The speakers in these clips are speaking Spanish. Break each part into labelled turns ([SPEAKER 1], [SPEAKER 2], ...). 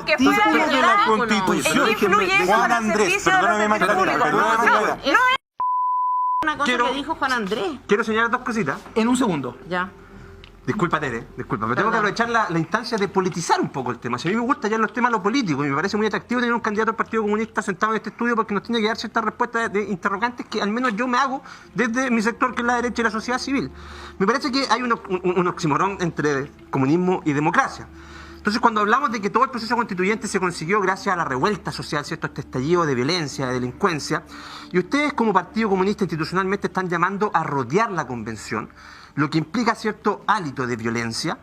[SPEAKER 1] aunque fuera
[SPEAKER 2] de la
[SPEAKER 1] verdad,
[SPEAKER 2] Constitución.
[SPEAKER 1] ¿en qué influye eso
[SPEAKER 2] Juan
[SPEAKER 1] para el
[SPEAKER 2] Andrés,
[SPEAKER 1] servicio de los
[SPEAKER 2] perdóname,
[SPEAKER 1] servicios
[SPEAKER 2] Magdalena,
[SPEAKER 1] públicos?
[SPEAKER 2] perdóname,
[SPEAKER 1] No, es una cosa que dijo Juan Andrés.
[SPEAKER 3] Quiero señalar dos cositas.
[SPEAKER 2] En un segundo.
[SPEAKER 1] Ya.
[SPEAKER 3] Disculpa, Tere, disculpa, pero tengo que aprovechar la instancia de politizar un poco el tema. Si a mí me gusta ya en los temas lo político y me parece muy atractivo tener un candidato del Partido Comunista sentado en este estudio porque nos tiene que dar ciertas respuestas de interrogantes que al menos yo me hago desde mi sector, que es la derecha y la sociedad civil. Me parece que hay un oxímoron entre comunismo y democracia. Entonces, cuando hablamos de que todo el proceso constituyente se consiguió gracias a la revuelta social, ¿cierto? Este estallido de violencia, de delincuencia, y ustedes como Partido Comunista institucionalmente están llamando a rodear la convención, lo que implica cierto hálito de violencia,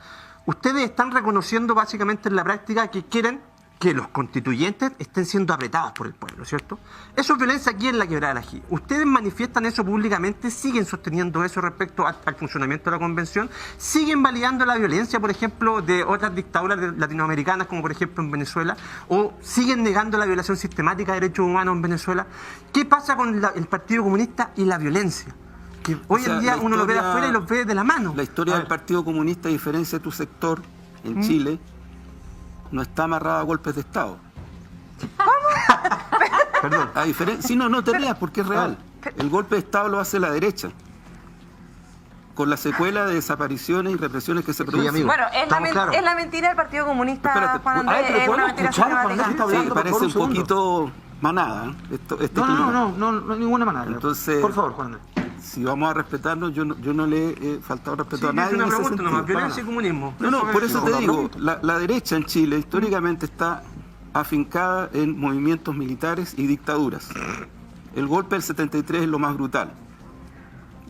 [SPEAKER 3] ustedes están reconociendo básicamente en la práctica que quieren que los constituyentes estén siendo apretados por el pueblo, ¿cierto? Eso es violencia aquí en la Quebrada del Ají. Ustedes manifiestan eso públicamente, siguen sosteniendo eso respecto al funcionamiento de la convención, siguen validando la violencia, por ejemplo, de otras dictaduras latinoamericanas, como por ejemplo en Venezuela, o siguen negando la violación sistemática de derechos humanos en Venezuela. ¿Qué pasa con el Partido Comunista y la violencia? Que hoy en día uno lo ve de afuera y lo ve de la mano.
[SPEAKER 4] La historia del Partido Comunista, a diferencia de tu sector en Chile, no está amarrada a golpes de Estado.
[SPEAKER 3] Perdón.
[SPEAKER 4] A diferencia, sí, no te rías porque es real. El golpe de Estado lo hace la derecha, con la secuela de desapariciones y represiones que se producen.
[SPEAKER 3] Sí,
[SPEAKER 1] bueno, es la mentira del Partido Comunista,
[SPEAKER 4] Espérate,
[SPEAKER 1] Juan Andrés, es una mentira sistemática.
[SPEAKER 4] Sí, parece un poquito manada.
[SPEAKER 2] No, ninguna manada.
[SPEAKER 4] Entonces,
[SPEAKER 2] por favor, Juan Andrés.
[SPEAKER 4] Si vamos a respetarnos, yo no le he faltado respeto a nadie.
[SPEAKER 3] Es una
[SPEAKER 4] en ese
[SPEAKER 3] pregunta nomás,
[SPEAKER 4] sentido.
[SPEAKER 3] violencia y comunismo.
[SPEAKER 4] No, por eso te digo, la derecha en Chile históricamente está afincada en movimientos militares y dictaduras. El golpe del 73 es lo más brutal.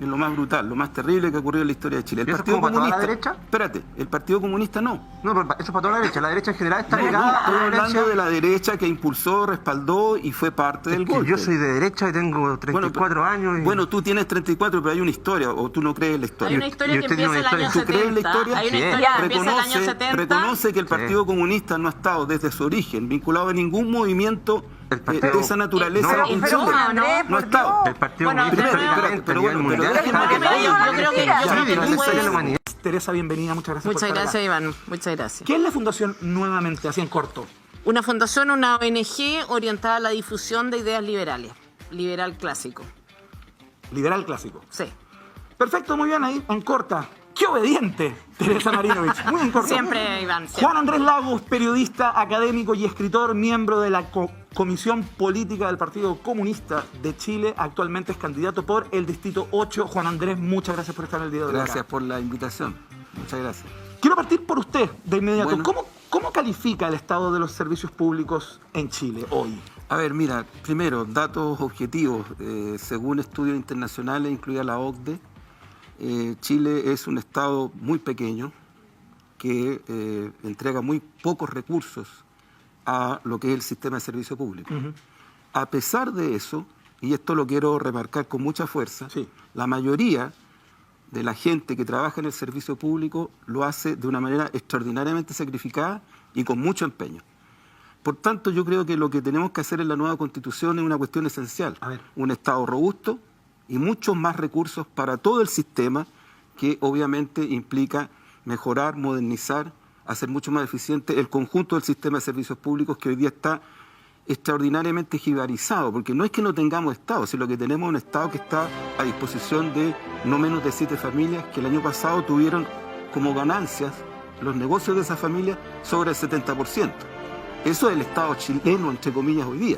[SPEAKER 4] Es lo más brutal, lo más terrible que ha ocurrido en la historia de Chile. El Partido Comunista.
[SPEAKER 3] ¿La derecha?
[SPEAKER 4] Espérate, el Partido Comunista no.
[SPEAKER 3] No, pero eso es para toda la derecha. La derecha en general está
[SPEAKER 4] No,
[SPEAKER 3] ligada a la
[SPEAKER 4] estoy
[SPEAKER 3] violencia.
[SPEAKER 4] hablando de la derecha que impulsó, respaldó y fue parte del golpe.
[SPEAKER 3] Yo soy de derecha y tengo 34 años.
[SPEAKER 4] Bueno, tú tienes 34, pero hay una historia, o tú no crees en la historia.
[SPEAKER 1] Hay una historia que
[SPEAKER 3] usted tiene
[SPEAKER 1] empieza el
[SPEAKER 3] una
[SPEAKER 1] año
[SPEAKER 4] ¿Tú crees en la
[SPEAKER 1] 70.
[SPEAKER 4] historia?
[SPEAKER 1] Hay una
[SPEAKER 3] Sí.
[SPEAKER 1] historia que empieza el año 70.
[SPEAKER 4] Reconoce que el Partido Comunista no ha estado desde su origen vinculado a ningún movimiento de esa naturaleza en Chile. No ha estado.
[SPEAKER 3] El Partido
[SPEAKER 1] Bueno,
[SPEAKER 3] Comunista
[SPEAKER 4] pero bueno,
[SPEAKER 1] yo creo que
[SPEAKER 2] Teresa, bienvenida, muchas gracias.
[SPEAKER 1] Muchas gracias, Iván. Muchas gracias.
[SPEAKER 2] ¿Qué es la fundación nuevamente, así en corto?
[SPEAKER 1] Una fundación, una ONG orientada a la difusión de ideas liberales. Liberal clásico.
[SPEAKER 2] Liberal clásico.
[SPEAKER 1] Sí.
[SPEAKER 2] Perfecto, muy bien ahí, en corta. ¡Qué obediente! Teresa Marinovich. Muy en corto.
[SPEAKER 1] Siempre, Iván. Siempre.
[SPEAKER 2] Juan Andrés Lagos, periodista, académico y escritor, miembro de la Comisión Política del Partido Comunista de Chile. Actualmente es candidato por el Distrito 8. Juan Andrés, muchas gracias por estar en el día de hoy.
[SPEAKER 4] Gracias por la invitación. Muchas gracias.
[SPEAKER 2] Quiero partir por usted de inmediato.
[SPEAKER 4] Bueno.
[SPEAKER 2] ¿Cómo califica el estado de los servicios públicos en Chile hoy?
[SPEAKER 4] A ver, mira, primero, datos objetivos. Según estudios internacionales, incluida la OCDE, Chile es un estado muy pequeño que entrega muy pocos recursos a lo que es el sistema de servicio público. A pesar de eso, y esto lo quiero remarcar con mucha fuerza,
[SPEAKER 2] Sí.
[SPEAKER 4] la mayoría de la gente que trabaja en el servicio público lo hace de una manera extraordinariamente sacrificada y con mucho empeño. Por tanto, yo creo que lo que tenemos que hacer en la nueva Constitución es una cuestión esencial.
[SPEAKER 2] A ver.
[SPEAKER 4] Un Estado robusto y muchos más recursos para todo el sistema, que obviamente implica mejorar, modernizar, hacer mucho más eficiente el conjunto del sistema de servicios públicos, que hoy día está extraordinariamente jibarizado, porque no es que no tengamos Estado, sino que tenemos un Estado que está a disposición de no menos de 7 familias que el año pasado tuvieron como ganancias los negocios de esas familias sobre el 70%. Eso es el Estado chileno, entre comillas, hoy día.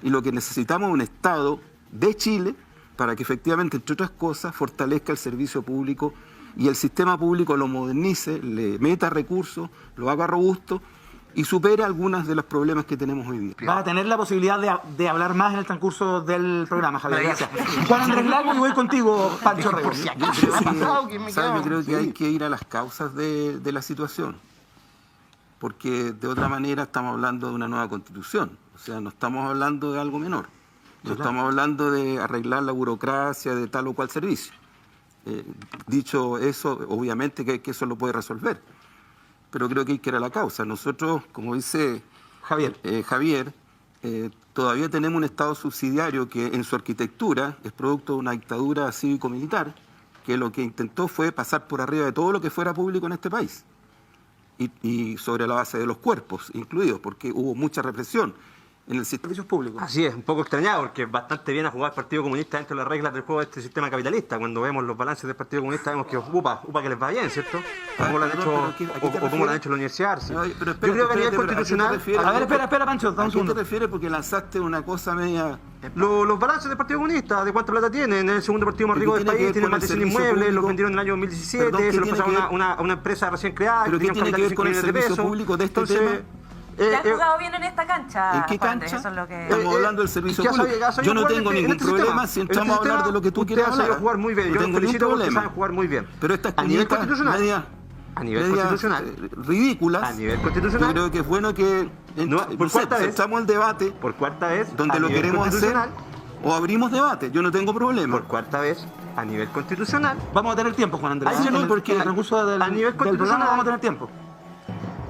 [SPEAKER 4] Y lo que necesitamos es un Estado de Chile para que efectivamente, entre otras cosas, fortalezca el servicio público y el sistema público lo modernice, le meta recursos, lo haga robusto y supere algunos de los problemas que tenemos hoy día.
[SPEAKER 2] Vas a tener la posibilidad de hablar más en el transcurso del programa, Javier. Gracias. Juan Andrés Lagos, y voy contigo, Pancho Rego.
[SPEAKER 4] Yo creo que hay que ir a las causas de la situación, porque de otra manera estamos hablando de una nueva Constitución, o sea, no estamos hablando de algo menor, no estamos hablando de arreglar la burocracia de tal o cual servicio. Dicho eso, obviamente que eso lo puede resolver, pero creo que hay que ir a la causa. Nosotros, como dice Javier, todavía tenemos un Estado subsidiario que en su arquitectura es producto de una dictadura cívico-militar, que lo que intentó fue pasar por arriba de todo lo que fuera público en este país. y sobre la base de los cuerpos incluidos, porque hubo mucha represión en el sistema de servicios públicos.
[SPEAKER 3] Así es, un poco extrañado, porque bastante bien a jugar el Partido Comunista dentro de las reglas del juego de este sistema capitalista. Cuando vemos los balances del Partido Comunista vemos que upa que les va bien, ¿cierto? Como lo han hecho, o como lo han hecho en la universidad. ¿sí?
[SPEAKER 4] No, pero
[SPEAKER 3] yo creo que a nivel constitucional...
[SPEAKER 2] A ver, espera, Pancho,
[SPEAKER 4] ¿A qué te refieres? Porque lanzaste una cosa media...
[SPEAKER 3] Los balances del Partido Comunista, de cuánta plata tienen, es el segundo partido más rico del país, tienen más de 100 inmuebles, los vendieron en el año 2017,
[SPEAKER 4] Perdón,
[SPEAKER 3] se los pasaron a una empresa recién creada,
[SPEAKER 4] ¿Pero qué tiene que ver con el servicio público de este tema?
[SPEAKER 5] ¿Te has jugado bien en esta cancha?
[SPEAKER 4] ¿En qué
[SPEAKER 5] Juan Andrés?
[SPEAKER 4] cancha?
[SPEAKER 5] Eso es lo que...
[SPEAKER 4] Estamos hablando del servicio público. Yo no tengo ningún problema si entramos a hablar de lo que tú quieras hablar.
[SPEAKER 3] Usted ha sabido jugar muy bien, yo los felicito porque saben jugar muy bien.
[SPEAKER 4] Pero estas
[SPEAKER 3] a nivel
[SPEAKER 4] cuñitas
[SPEAKER 3] constitucional, a nivel constitucional,
[SPEAKER 4] ridículas,
[SPEAKER 3] a nivel constitucional,
[SPEAKER 4] yo creo que es bueno que entramos al debate
[SPEAKER 3] por cuarta vez,
[SPEAKER 4] donde lo queremos hacer o abrimos debate. Yo no tengo problema.
[SPEAKER 3] Por cuarta vez, a nivel constitucional.
[SPEAKER 2] Vamos a tener tiempo, Juan Andrés.
[SPEAKER 3] Ahí no,
[SPEAKER 2] porque en el recurso del programa vamos a tener tiempo.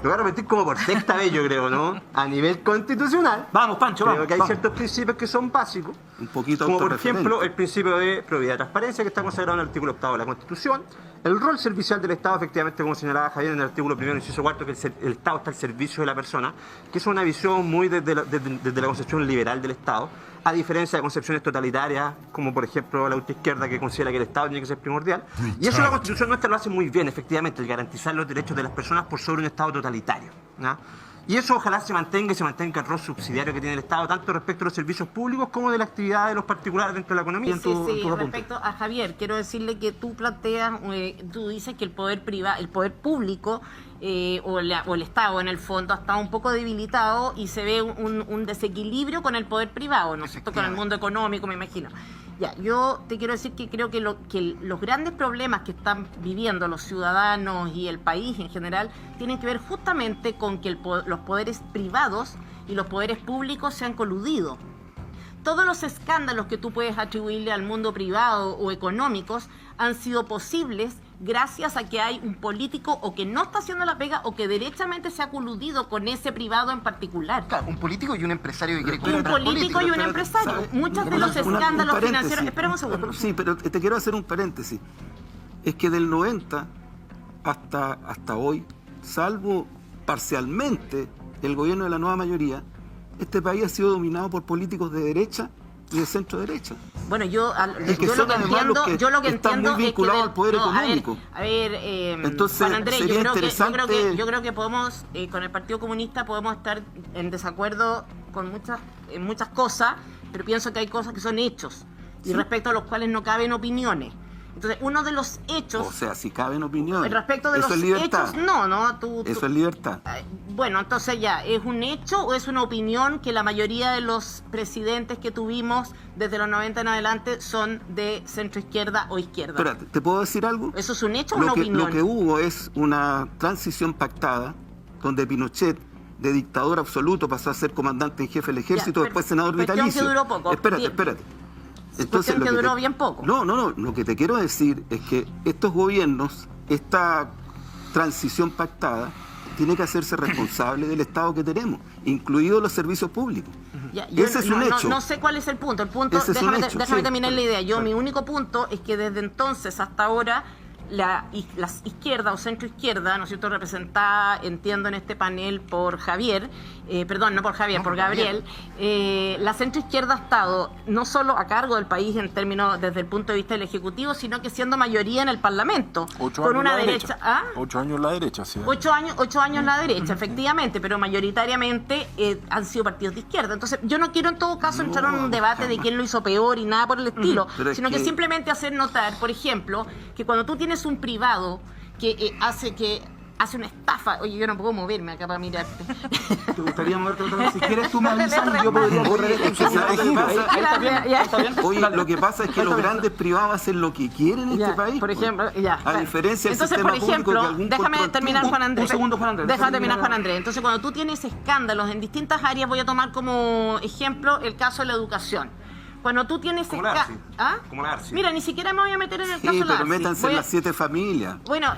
[SPEAKER 3] Lo voy a repetir como por sexta vez, yo creo, ¿no? A nivel constitucional.
[SPEAKER 2] Vamos, Pancho,
[SPEAKER 3] creo
[SPEAKER 2] vamos.
[SPEAKER 3] que hay ciertos principios que son básicos.
[SPEAKER 4] Un poquito
[SPEAKER 3] como por ejemplo el principio de probidad y transparencia que está consagrado en el artículo 8 de la Constitución. El rol servicial del Estado, efectivamente, como señalaba Javier en el artículo 1, inciso 4, que el Estado está al servicio de la persona, que es una visión muy desde la concepción liberal del Estado, a diferencia de concepciones totalitarias, como por ejemplo la ultraizquierda, que considera que el Estado tiene que ser primordial. Y eso la Constitución nuestra lo hace muy bien, efectivamente, el garantizar los derechos de las personas por sobre un Estado totalitario, ¿no? Y eso ojalá se mantenga el rol subsidiario que tiene el Estado, tanto respecto a los servicios públicos como de la actividad de los particulares dentro de la economía.
[SPEAKER 1] Sí, respecto a Javier, quiero decirle que tú planteas, tú dices que el poder privado, el poder público o el Estado en el fondo ha estado un poco debilitado y se ve un desequilibrio con el poder privado, ¿no es cierto? Con el mundo económico, me imagino. Ya, yo te quiero decir que creo que los grandes problemas que están viviendo los ciudadanos y el país en general tienen que ver justamente con que los poderes privados y los poderes públicos se han coludido. Todos los escándalos que tú puedes atribuirle al mundo privado o económicos han sido posibles gracias a que hay un político o que no está haciendo la pega o que derechamente se ha coludido con ese privado en particular.
[SPEAKER 6] Claro, un político y un empresario que quiere
[SPEAKER 1] Un político y un empresario. Muchos de los escándalos financieros... Espera un segundo.
[SPEAKER 4] Sí, pero te quiero hacer un paréntesis. Es que del 90 hasta hoy, salvo parcialmente el gobierno de la nueva mayoría, este país ha sido dominado por políticos de derecha y de centro derecha.
[SPEAKER 1] Bueno, yo lo que
[SPEAKER 4] están muy vinculados al poder económico.
[SPEAKER 1] Entonces, Juan Andrés, yo creo que podemos, con el Partido Comunista podemos estar en desacuerdo en muchas cosas, pero pienso que hay cosas que son hechos y respecto a los cuales no caben opiniones. Entonces, uno de los hechos...
[SPEAKER 4] O sea, si caben opiniones.
[SPEAKER 1] Respecto de
[SPEAKER 4] ¿Eso
[SPEAKER 1] los
[SPEAKER 4] es libertad?
[SPEAKER 1] hechos,
[SPEAKER 4] Eso es libertad.
[SPEAKER 1] Bueno, entonces ya, ¿es un hecho o es una opinión que la mayoría de los presidentes que tuvimos desde los 90 en adelante son de centro izquierda o izquierda?
[SPEAKER 4] Espérate, ¿te puedo decir algo?
[SPEAKER 1] ¿Eso es un hecho o una opinión?
[SPEAKER 4] Lo que hubo es una transición pactada donde Pinochet, de dictador absoluto, pasó a ser comandante en jefe del ejército, después senador vitalicio.
[SPEAKER 1] Que duró poco.
[SPEAKER 4] Espérate.
[SPEAKER 1] Entonces, que duró bien poco.
[SPEAKER 4] No. Lo que te quiero decir es que estos gobiernos, esta transición pactada, tiene que hacerse responsable del Estado que tenemos, incluidos los servicios públicos. Ese es un hecho.
[SPEAKER 1] No sé cuál es el punto. Déjame terminar la idea. Mi único punto es que desde entonces hasta ahora la izquierda o centro izquierda, ¿no es cierto?, representada, entiendo, en este panel por Javier, por Gabriel, la centro izquierda ha estado no solo a cargo del país en términos desde el punto de vista del Ejecutivo, sino que siendo mayoría en el Parlamento.
[SPEAKER 7] 8
[SPEAKER 1] con
[SPEAKER 7] años
[SPEAKER 1] una
[SPEAKER 7] la
[SPEAKER 1] derecha. ¿Ah?
[SPEAKER 7] 8 años la derecha, sí.
[SPEAKER 1] 8 años la derecha, efectivamente, pero mayoritariamente han sido partidos de izquierda. Entonces, yo no quiero en todo caso entrar en un debate de quién lo hizo peor y nada por el estilo, sino que simplemente hacer notar, por ejemplo, que cuando tú tienes un privado que hace una estafa. Oye, yo no puedo moverme acá para mirarte.
[SPEAKER 2] ¿Te gustaría moverte otra vez? Si quieres tú me avisas y yo podría correr.
[SPEAKER 4] Oye, lo que pasa es que los grandes privados hacen lo que quieren en este país.
[SPEAKER 1] Por ejemplo,
[SPEAKER 4] a diferencia del sistema
[SPEAKER 1] por ejemplo,
[SPEAKER 4] público que algún
[SPEAKER 1] déjame terminar, Juan Andrés.
[SPEAKER 2] Un segundo, Juan Andrés.
[SPEAKER 1] Déjame terminar, Juan Andrés. Entonces, cuando tú tienes escándalos en distintas áreas, voy a tomar como ejemplo el caso de la educación. Cuando tú tienes
[SPEAKER 3] como la ARSI.
[SPEAKER 1] Mira, ni siquiera me voy a meter en el caso de la
[SPEAKER 4] pero
[SPEAKER 1] ARSI.
[SPEAKER 4] métanse en las 7 familias.
[SPEAKER 1] Bueno,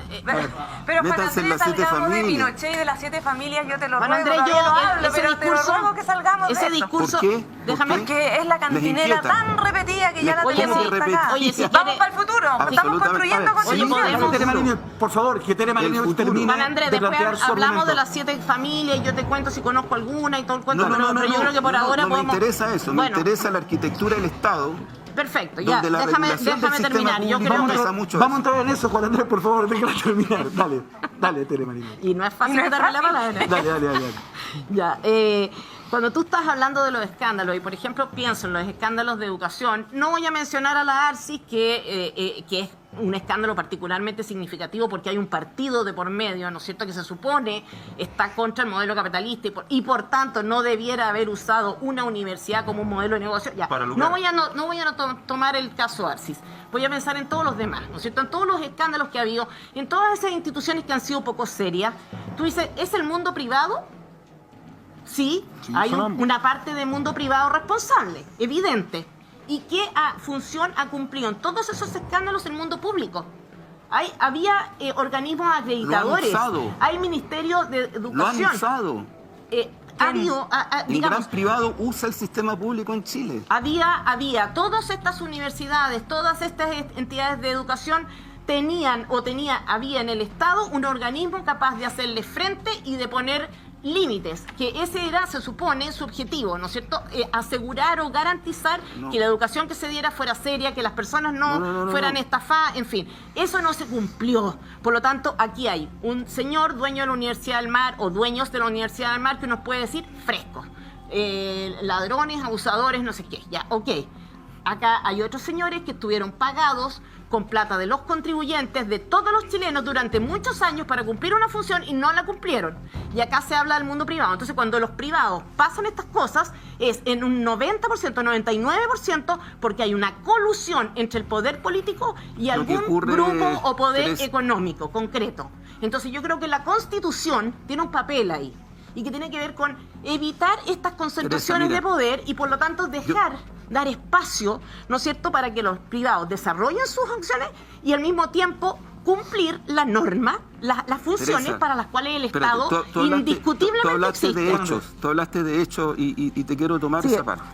[SPEAKER 5] pero Juan
[SPEAKER 4] métanse en
[SPEAKER 5] Andrés,
[SPEAKER 4] las 7
[SPEAKER 5] hablamos de
[SPEAKER 4] familias.
[SPEAKER 5] Pinochet y de las 7 familias, yo te lo
[SPEAKER 1] Juan
[SPEAKER 5] ruego,
[SPEAKER 1] Andrés,
[SPEAKER 5] todavía no hablo,
[SPEAKER 1] ese
[SPEAKER 5] pero te lo
[SPEAKER 1] discurso,
[SPEAKER 5] ruego que salgamos de
[SPEAKER 1] ese
[SPEAKER 5] esto.
[SPEAKER 1] discurso,
[SPEAKER 4] ¿Por qué?
[SPEAKER 1] déjame
[SPEAKER 5] Porque es la cantinera
[SPEAKER 4] inquieta.
[SPEAKER 5] tan repetida que ya la
[SPEAKER 1] Oye,
[SPEAKER 5] tenemos
[SPEAKER 1] sí,
[SPEAKER 5] hasta
[SPEAKER 4] repetida.
[SPEAKER 5] acá.
[SPEAKER 1] Oye, si
[SPEAKER 5] Vamos
[SPEAKER 1] quiere-
[SPEAKER 5] para el futuro. Estamos
[SPEAKER 4] Absolutamente.
[SPEAKER 5] construyendo
[SPEAKER 4] A ver,
[SPEAKER 1] Oye,
[SPEAKER 5] constituciones.
[SPEAKER 1] podemos-
[SPEAKER 2] Tere Marini, por favor, que Tere Marini
[SPEAKER 4] El futuro.
[SPEAKER 2] termine
[SPEAKER 1] Juan Andrés,
[SPEAKER 2] de
[SPEAKER 1] después
[SPEAKER 2] plantear su
[SPEAKER 1] hablamos de
[SPEAKER 2] argumento.
[SPEAKER 1] las 7 familias y yo te cuento si conozco alguna y todo el cuento,
[SPEAKER 4] No, no,
[SPEAKER 1] pero
[SPEAKER 4] no,
[SPEAKER 1] yo creo que por ahora
[SPEAKER 4] no me
[SPEAKER 1] podemos...
[SPEAKER 4] interesa eso,
[SPEAKER 1] Bueno,
[SPEAKER 4] me interesa la arquitectura del Estado.
[SPEAKER 1] perfecto, ya,
[SPEAKER 4] donde la
[SPEAKER 1] déjame
[SPEAKER 4] regulación del sistema
[SPEAKER 1] terminar. Yo
[SPEAKER 4] público
[SPEAKER 1] creo
[SPEAKER 2] Vamos,
[SPEAKER 1] que...
[SPEAKER 4] pesa mucho
[SPEAKER 2] vamos a
[SPEAKER 4] eso.
[SPEAKER 2] entrar en eso, Juan Andrés, por favor, déjala terminar. Dale, Tere Marini.
[SPEAKER 1] Y no es fácil
[SPEAKER 5] Y no es
[SPEAKER 1] quitarme la
[SPEAKER 5] fácil.
[SPEAKER 1] palabra.
[SPEAKER 2] Dale.
[SPEAKER 1] Ya, cuando tú estás hablando de los escándalos, y por ejemplo pienso en los escándalos de educación, no voy a mencionar a la ARSIS, que es un escándalo particularmente significativo porque hay un partido de por medio, ¿no es cierto?, que se supone está contra el modelo capitalista y por tanto no debiera haber usado una universidad como un modelo de negocio. Ya,
[SPEAKER 3] Para lucrar.
[SPEAKER 1] no voy a tomar el caso ARSIS, voy a pensar en todos los demás, ¿no es cierto?, en todos los escándalos que ha habido, en todas esas instituciones que han sido poco serias. Tú dices, ¿es el mundo privado? Sí, hay una parte del mundo privado responsable, evidente. ¿Y qué función ha cumplido en todos esos escándalos el mundo público? Había organismos acreditadores,
[SPEAKER 4] usado.
[SPEAKER 1] hay ministerio de educación.
[SPEAKER 4] Lo han usado.
[SPEAKER 1] Ha habido,
[SPEAKER 4] El
[SPEAKER 1] digamos,
[SPEAKER 4] gran privado usa el sistema público en Chile.
[SPEAKER 1] había todas estas universidades, todas estas entidades de educación había en el Estado un organismo capaz de hacerle frente y de poner límites, que ese era, se supone, su objetivo, ¿no es cierto? Asegurar o garantizar que la educación que se diera fuera seria, que las personas no fueran estafadas, en fin. Eso no se cumplió. Por lo tanto, aquí hay un señor dueño de la Universidad del Mar o dueños de la Universidad del Mar que nos puede decir frescos, ladrones, abusadores, no sé qué. Ya, ok. Acá hay otros señores que estuvieron pagados con plata de los contribuyentes, de todos los chilenos durante muchos años para cumplir una función y no la cumplieron. Y acá se habla del mundo privado. Entonces, cuando los privados pasan estas cosas, es en un 90%, 99%, porque hay una colusión entre el poder político y
[SPEAKER 4] Lo que
[SPEAKER 1] algún
[SPEAKER 4] ocurre,
[SPEAKER 1] grupo o poder
[SPEAKER 4] Teresa,
[SPEAKER 1] económico concreto. Entonces, yo creo que la Constitución tiene un papel ahí y que tiene que ver con evitar estas concentraciones
[SPEAKER 4] Teresa, mira,
[SPEAKER 1] de poder y por lo tanto dar espacio, ¿no es cierto?, para que los privados desarrollen sus acciones y al mismo tiempo cumplir la norma, las funciones
[SPEAKER 4] Teresa,
[SPEAKER 1] para las cuales el
[SPEAKER 4] espérate,
[SPEAKER 1] Estado
[SPEAKER 4] tú hablaste-
[SPEAKER 1] indiscutiblemente
[SPEAKER 4] tú hablaste
[SPEAKER 1] existe.
[SPEAKER 4] de hechos, tú hablaste de hechos y te quiero tomar
[SPEAKER 1] Sí.
[SPEAKER 4] esa parte.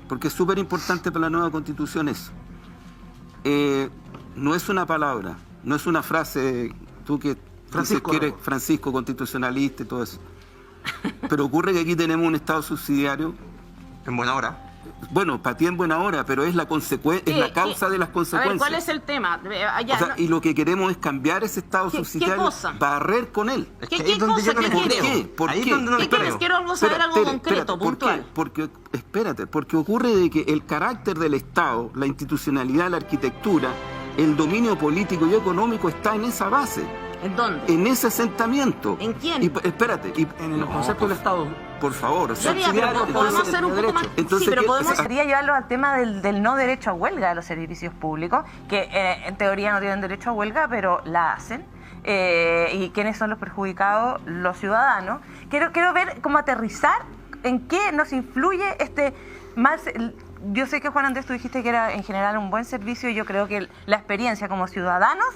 [SPEAKER 4] Porque es súper importante para la nueva Constitución eso. No es una palabra, no es una frase, tú que dices que eres Francisco, constitucionalista y todo eso. Pero ocurre que aquí tenemos un Estado subsidiario.
[SPEAKER 3] En buena hora.
[SPEAKER 4] Bueno, para ti en buena hora, pero es la causa de las
[SPEAKER 1] A
[SPEAKER 4] consecuencias.
[SPEAKER 1] ver, ¿cuál es el tema? Allá,
[SPEAKER 4] O sea, y lo que queremos es cambiar ese Estado
[SPEAKER 1] ¿Qué
[SPEAKER 4] subsidiario,
[SPEAKER 1] cosa?
[SPEAKER 4] barrer con él.
[SPEAKER 3] Es
[SPEAKER 1] ¿Qué-
[SPEAKER 3] que
[SPEAKER 1] qué
[SPEAKER 3] ahí es donde
[SPEAKER 1] cosa
[SPEAKER 3] yo no
[SPEAKER 1] que
[SPEAKER 3] les
[SPEAKER 1] quiere?
[SPEAKER 3] creo.
[SPEAKER 4] ¿Por
[SPEAKER 3] Ahí
[SPEAKER 4] qué?
[SPEAKER 3] es donde no
[SPEAKER 1] ¿Qué
[SPEAKER 3] les
[SPEAKER 1] quieres?
[SPEAKER 3] creo.
[SPEAKER 1] Quiero saber
[SPEAKER 4] Espera,
[SPEAKER 1] algo
[SPEAKER 4] Tere,
[SPEAKER 1] concreto,
[SPEAKER 4] espérate, ¿por
[SPEAKER 1] puntual.
[SPEAKER 4] qué? Porque ocurre de que el carácter del Estado, la institucionalidad, la arquitectura, el dominio político y económico está en esa base,
[SPEAKER 1] ¿En dónde?
[SPEAKER 4] en ese asentamiento.
[SPEAKER 1] ¿En quién?
[SPEAKER 4] Espérate.
[SPEAKER 2] En el concepto del Estado.
[SPEAKER 4] Por favor. o sea,
[SPEAKER 1] Sería, pero podemos ser un poco más...
[SPEAKER 4] Entonces,
[SPEAKER 1] sí, pero
[SPEAKER 4] ¿qué-
[SPEAKER 1] podemos...
[SPEAKER 5] Quería llevarlo al tema del no derecho a huelga de los servicios públicos, que en teoría no tienen derecho a huelga, pero la hacen. ¿Y quiénes son los perjudicados? Los ciudadanos. Quiero ver cómo aterrizar en qué nos influye yo sé que, Juan Andrés, tú dijiste que era en general un buen servicio y yo creo que la experiencia como ciudadanos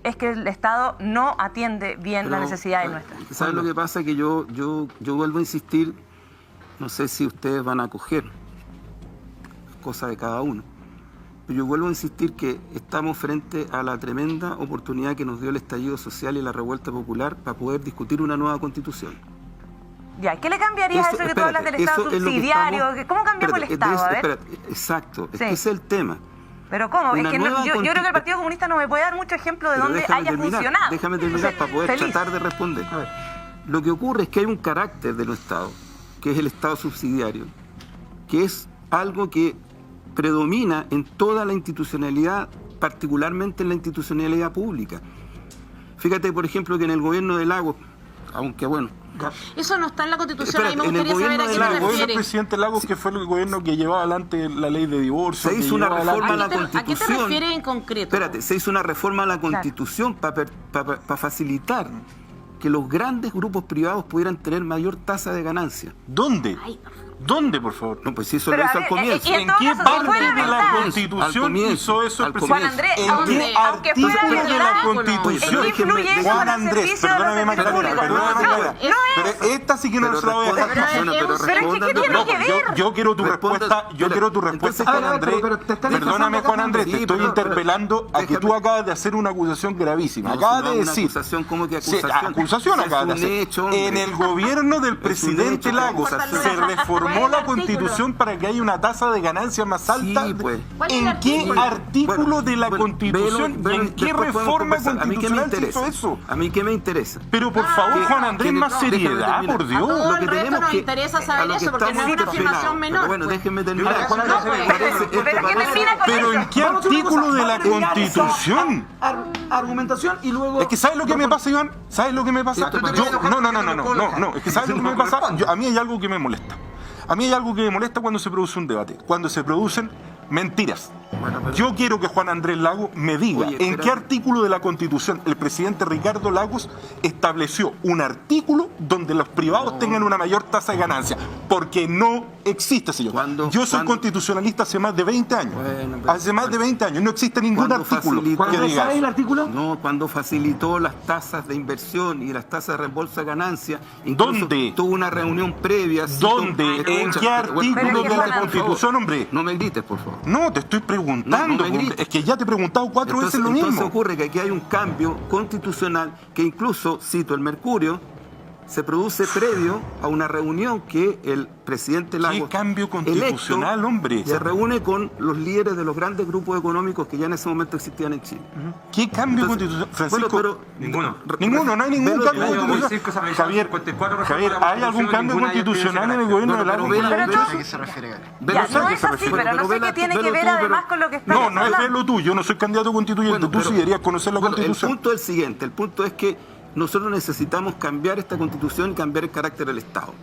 [SPEAKER 5] es que el Estado no atiende bien las necesidades nuestras.
[SPEAKER 4] ¿Sabes lo que pasa? Que yo vuelvo a insistir, no sé si ustedes van a acoger, cosa de cada uno, pero yo vuelvo a insistir que estamos frente a la tremenda oportunidad que nos dio el estallido social y la revuelta popular para poder discutir una nueva Constitución.
[SPEAKER 5] Ya, ¿qué le cambiarías a eso que tú hablas del Estado
[SPEAKER 4] eso es lo que
[SPEAKER 5] subsidiario?
[SPEAKER 4] estamos-
[SPEAKER 5] ¿Cómo cambiamos el
[SPEAKER 4] espérate,
[SPEAKER 5] Estado? A ver.
[SPEAKER 4] exacto, es
[SPEAKER 5] Sí.
[SPEAKER 4] que ese es el tema.
[SPEAKER 5] Pero ¿cómo? Es
[SPEAKER 4] Una
[SPEAKER 5] que yo
[SPEAKER 4] nueva
[SPEAKER 5] creo que el
[SPEAKER 4] consti-
[SPEAKER 5] Partido Comunista no me puede dar mucho ejemplo de
[SPEAKER 4] Pero
[SPEAKER 5] dónde
[SPEAKER 4] déjame
[SPEAKER 5] haya
[SPEAKER 4] terminar,
[SPEAKER 5] funcionado.
[SPEAKER 4] Déjame terminar para poder
[SPEAKER 5] Feliz.
[SPEAKER 4] tratar de responder. Lo que ocurre es que hay un carácter de los Estados, que es el Estado subsidiario, que es algo que predomina en toda la institucionalidad, particularmente en la institucionalidad pública. Fíjate, por ejemplo, que en el gobierno de Lagos, aunque bueno...
[SPEAKER 1] Eso no está en la Constitución, ahí me
[SPEAKER 4] Espérate, en el
[SPEAKER 1] gustaría saber a
[SPEAKER 4] gobierno
[SPEAKER 1] qué
[SPEAKER 4] de
[SPEAKER 1] te
[SPEAKER 4] Lagos,
[SPEAKER 2] El gobierno del
[SPEAKER 1] refieres.
[SPEAKER 2] presidente Lagos, que fue el gobierno que llevaba adelante la ley de divorcio.
[SPEAKER 4] Se
[SPEAKER 2] que
[SPEAKER 4] hizo una
[SPEAKER 2] llevaba
[SPEAKER 4] reforma a la
[SPEAKER 2] adelante-
[SPEAKER 1] ¿A qué te
[SPEAKER 4] Constitución.
[SPEAKER 1] refieres en concreto?
[SPEAKER 4] Espérate, se hizo una reforma a la Constitución para facilitar que los grandes grupos privados pudieran tener mayor tasa de ganancia.
[SPEAKER 2] ¿Dónde?
[SPEAKER 1] Ay,
[SPEAKER 7] ¿Dónde, por favor?
[SPEAKER 4] No, pues eso
[SPEAKER 5] Pero
[SPEAKER 4] lo
[SPEAKER 5] a
[SPEAKER 4] hizo al
[SPEAKER 5] ver,
[SPEAKER 4] comienzo.
[SPEAKER 5] y
[SPEAKER 7] ¿En qué
[SPEAKER 5] todo caso,
[SPEAKER 7] parte
[SPEAKER 5] fuera
[SPEAKER 7] de la
[SPEAKER 5] verdad.
[SPEAKER 7] Constitución
[SPEAKER 4] Al comienzo,
[SPEAKER 7] hizo eso el
[SPEAKER 4] al
[SPEAKER 7] presidente?
[SPEAKER 5] Juan Andrés,
[SPEAKER 7] ¿En
[SPEAKER 5] aunque
[SPEAKER 7] qué
[SPEAKER 5] fuera
[SPEAKER 7] artículo
[SPEAKER 5] verdad,
[SPEAKER 7] de la
[SPEAKER 5] ¿en
[SPEAKER 7] Constitución?
[SPEAKER 5] qué influye eso
[SPEAKER 7] Juan
[SPEAKER 5] en los
[SPEAKER 7] Andrés,
[SPEAKER 5] servicios de los
[SPEAKER 7] perdóname,
[SPEAKER 5] servicios públicos?
[SPEAKER 7] perdóname,
[SPEAKER 5] No,
[SPEAKER 7] Clara.
[SPEAKER 5] no,
[SPEAKER 7] Esta sí que no
[SPEAKER 4] Pero
[SPEAKER 7] se la voy a dejar
[SPEAKER 4] responda,
[SPEAKER 7] pasar.
[SPEAKER 4] pero
[SPEAKER 5] Pero es que, ¿qué tiene
[SPEAKER 7] No,
[SPEAKER 5] que ver?
[SPEAKER 7] yo quiero tu
[SPEAKER 4] Responda-
[SPEAKER 7] respuesta, yo
[SPEAKER 4] Espera,
[SPEAKER 7] quiero tu
[SPEAKER 4] entonces,
[SPEAKER 7] respuesta,
[SPEAKER 2] a ver,
[SPEAKER 7] Juan Andrés.
[SPEAKER 2] pero te están
[SPEAKER 7] Perdóname,
[SPEAKER 2] desfasando,
[SPEAKER 7] Juan Andrés, te
[SPEAKER 4] Sí,
[SPEAKER 7] estoy
[SPEAKER 4] pero-
[SPEAKER 7] interpelando a que
[SPEAKER 4] déjame-
[SPEAKER 7] tú acabas de hacer una acusación gravísima.
[SPEAKER 4] No,
[SPEAKER 7] Acabas
[SPEAKER 4] no,
[SPEAKER 7] de
[SPEAKER 4] una
[SPEAKER 7] decir.
[SPEAKER 4] acusación, ¿cómo que
[SPEAKER 7] Sí,
[SPEAKER 4] acusación?
[SPEAKER 7] acusación
[SPEAKER 4] Es
[SPEAKER 7] acabas de
[SPEAKER 4] un
[SPEAKER 7] hacer.
[SPEAKER 4] hecho, hombre.
[SPEAKER 7] En el gobierno del
[SPEAKER 4] un
[SPEAKER 7] presidente
[SPEAKER 4] hecho,
[SPEAKER 7] Lagos
[SPEAKER 4] acusación.
[SPEAKER 7] se reformó
[SPEAKER 1] ¿Cuál es
[SPEAKER 7] la
[SPEAKER 1] el
[SPEAKER 7] Constitución para que haya una tasa de ganancia más alta.
[SPEAKER 4] Sí, pues.
[SPEAKER 1] ¿Cuál es el
[SPEAKER 7] ¿En qué
[SPEAKER 1] artículo?
[SPEAKER 7] artículo
[SPEAKER 4] Bueno,
[SPEAKER 7] de la
[SPEAKER 4] bueno,
[SPEAKER 7] Constitución
[SPEAKER 4] velo,
[SPEAKER 7] y en qué
[SPEAKER 4] después podemos
[SPEAKER 7] reforma
[SPEAKER 4] conversar. A mí qué me
[SPEAKER 7] constitucional se hizo
[SPEAKER 4] interesa.
[SPEAKER 7] eso?
[SPEAKER 4] A mí qué me interesa.
[SPEAKER 7] Pero por favor,
[SPEAKER 4] que-
[SPEAKER 7] Juan Andrés,
[SPEAKER 4] que-
[SPEAKER 7] más
[SPEAKER 4] déjame
[SPEAKER 7] seriedad,
[SPEAKER 4] terminar.
[SPEAKER 7] por
[SPEAKER 1] A
[SPEAKER 7] Dios.
[SPEAKER 1] todo
[SPEAKER 4] Lo
[SPEAKER 1] el
[SPEAKER 4] que
[SPEAKER 1] resto
[SPEAKER 4] tenemos
[SPEAKER 1] nos
[SPEAKER 4] que-
[SPEAKER 1] interesa
[SPEAKER 4] a
[SPEAKER 1] saber
[SPEAKER 4] lo que
[SPEAKER 1] eso, porque no es
[SPEAKER 4] estamos
[SPEAKER 1] una afirmación
[SPEAKER 4] interpelados.
[SPEAKER 1] menor.
[SPEAKER 4] Pero bueno,
[SPEAKER 1] pues.
[SPEAKER 4] déjenme terminar.
[SPEAKER 3] Juan Andrés,
[SPEAKER 1] No, pues.
[SPEAKER 4] Parece-
[SPEAKER 5] Pero
[SPEAKER 4] esto
[SPEAKER 5] que
[SPEAKER 4] parece-
[SPEAKER 5] termina con
[SPEAKER 7] Pero
[SPEAKER 5] eso.
[SPEAKER 7] ¿en qué
[SPEAKER 2] Vamos a hacer una
[SPEAKER 7] artículo
[SPEAKER 2] cosa,
[SPEAKER 7] de la
[SPEAKER 2] vamos a terminar esa
[SPEAKER 7] Constitución?
[SPEAKER 2] Argumentación y luego...
[SPEAKER 7] Es que ¿sabes lo que me pasa, Iván? ¿Sabes lo que me pasa?
[SPEAKER 4] Esto
[SPEAKER 7] Yo-
[SPEAKER 4] parece-
[SPEAKER 7] no. Es que ¿sabes lo que me pasa? A mí hay algo que me molesta. A mí hay algo que me molesta cuando se produce un debate. Cuando se producen mentiras.
[SPEAKER 4] Bueno, pero-
[SPEAKER 7] Yo quiero que Juan Andrés Lagos me diga
[SPEAKER 4] Oye,
[SPEAKER 7] en
[SPEAKER 4] espera.
[SPEAKER 7] qué artículo de la Constitución el presidente Ricardo Lagos estableció un artículo donde los privados tengan una mayor tasa de ganancia. Porque no existe, señor. Yo soy constitucionalista hace más de 20 años.
[SPEAKER 4] Bueno, pero-
[SPEAKER 7] Hace más de 20 años. No existe ningún
[SPEAKER 4] Cuando
[SPEAKER 7] artículo
[SPEAKER 4] facilitó-
[SPEAKER 7] que diga
[SPEAKER 2] ¿Sabes el
[SPEAKER 7] eso.
[SPEAKER 2] artículo?
[SPEAKER 4] No, cuando facilitó las tasas de inversión y las tasas de reembolso de ganancias, incluso
[SPEAKER 7] ¿Dónde?
[SPEAKER 4] tuvo una reunión previa.
[SPEAKER 7] ¿Dónde? ¿En qué artículo
[SPEAKER 5] Pero es que
[SPEAKER 7] de
[SPEAKER 5] Juan
[SPEAKER 7] la
[SPEAKER 5] Andrés-
[SPEAKER 7] Constitución, hombre?
[SPEAKER 4] No me grites, por favor.
[SPEAKER 7] No, te estoy preguntando.
[SPEAKER 4] No, no me grites.
[SPEAKER 7] Es que ya te he preguntado 4 veces lo
[SPEAKER 4] Entonces
[SPEAKER 7] mismo.
[SPEAKER 4] ocurre que aquí hay un cambio constitucional que incluso, cito el Mercurio, se produce previo a una reunión que el presidente Lagos,
[SPEAKER 7] cambio constitucional,
[SPEAKER 4] electo,
[SPEAKER 7] hombre?
[SPEAKER 4] se reúne con los líderes de los grandes grupos económicos que ya en ese momento existían en Chile.
[SPEAKER 7] ¿Qué cambio
[SPEAKER 4] Entonces,
[SPEAKER 7] constitucional? Francisco,
[SPEAKER 4] bueno,
[SPEAKER 3] Ninguno.
[SPEAKER 7] ninguno, no hay ningún
[SPEAKER 4] Velo-
[SPEAKER 7] cambio
[SPEAKER 4] velo-
[SPEAKER 7] constitucional. Javier, Javier, ¿hay algún cambio constitucional en el gobierno de Lagos?
[SPEAKER 4] Pero
[SPEAKER 5] Pero
[SPEAKER 6] ¿A qué se refiere, Gary?
[SPEAKER 5] Ya,
[SPEAKER 7] sé a
[SPEAKER 5] no
[SPEAKER 7] qué
[SPEAKER 5] es
[SPEAKER 7] se
[SPEAKER 5] así,
[SPEAKER 7] refiere.
[SPEAKER 5] pero no sé
[SPEAKER 4] Pero
[SPEAKER 5] qué tiene que
[SPEAKER 4] velo
[SPEAKER 5] ver
[SPEAKER 4] tú,
[SPEAKER 5] además
[SPEAKER 4] pero-
[SPEAKER 5] con lo que está
[SPEAKER 7] No, no es
[SPEAKER 5] hablando.
[SPEAKER 7] verlo tú. Yo no soy candidato constituyente.
[SPEAKER 4] Bueno,
[SPEAKER 7] Tú
[SPEAKER 4] pero-
[SPEAKER 7] sí deberías conocer la
[SPEAKER 4] Bueno,
[SPEAKER 7] Constitución.
[SPEAKER 4] el punto es el siguiente, el punto es que nosotros necesitamos cambiar esta constitución y cambiar el carácter del Estado.